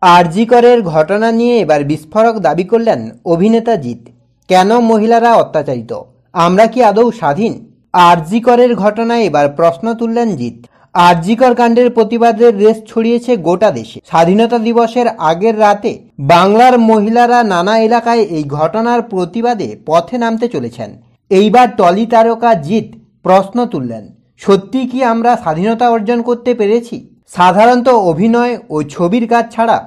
আরজি করের ঘটনা নিয়ে এবার বিস্ফোরক দাবি করলেন অভিনেতা জিৎ। কেন মহিলারা অত্যাচারিত, আমরা কি আদৌ স্বাধীন? আরজি করের ঘটনায় এবার প্রশ্ন তুললেন জিৎ। আরজি কর কাণ্ডের প্রতিবাদের রেশ ছড়িয়েছে গোটা দেশে। স্বাধীনতা দিবসের আগের রাতে বাংলার মহিলারা নানা এলাকায় এই ঘটনার প্রতিবাদে পথে নামতে চলেছেন। এইবার টলি তারকা জিৎ প্রশ্ন তুললেন, সত্যি কি আমরা স্বাধীনতা অর্জন করতে পেরেছি? সাধারণত অভিনয় ও ছবির কাজ ছাড়া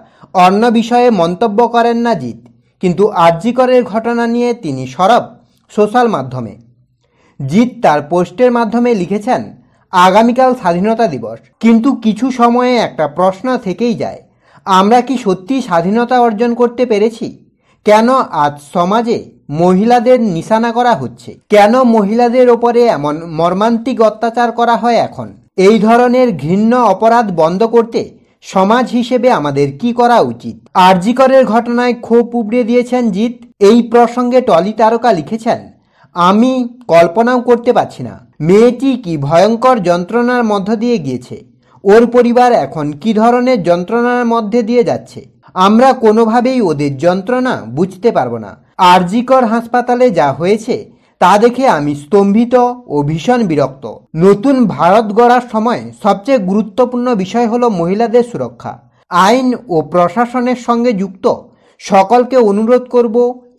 অন্য বিষয়ে মন্তব্য করেন না জিৎ, কিন্তু আরজি করের ঘটনা নিয়ে তিনি সরব সোশ্যাল মাধ্যমে। জিৎ তার পোস্টের মাধ্যমে লিখেছেন, আগামীকাল স্বাধীনতা দিবস, কিন্তু কিছু সময়ে একটা প্রশ্ন থেকেই যায়, আমরা কি সত্যি স্বাধীনতা অর্জন করতে পেরেছি? কেন আজ সমাজে মহিলাদের নিশানা করা হচ্ছে? কেন মহিলাদের ওপরে এমন মর্মান্তিক অত্যাচার করা হয় এখন? এই ধরনের ঘৃণ্য অপরাধ বন্ধ করতে সমাজ হিসেবে আমাদের কি করা উচিত? আরজি করের ঘটনায় ক্ষোভ উগড়ে দিয়েছেন জিৎ। এই প্রসঙ্গে টলি তারকা লিখেছেন, আমি কল্পনাও করতে পারছি না মেয়েটি কি ভয়ঙ্কর যন্ত্রণার মধ্য দিয়ে গিয়েছে। ওর পরিবার এখন কি ধরনের যন্ত্রণার মধ্যে দিয়ে যাচ্ছে, আমরা কোনোভাবেই ওদের যন্ত্রণা বুঝতে পারবো না। আরজি কর হাসপাতালে যা হয়েছে তা দেখে আমি স্তম্ভিত ও ভীষণ বিরক্ত। নতুন ভারত গড়ার সময় সবচেয়ে গুরুত্বপূর্ণ বিষয় হলো মহিলাদের সুরক্ষা। আইন ও প্রশাসনের সঙ্গে যুক্ত সকলকে অনুরোধ করব,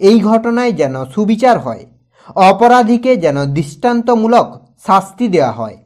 এই ঘটনায় যেন সুবিচার হয়, অপরাধীকে যেন দৃষ্টান্তমূলক শাস্তি দেওয়া হয়।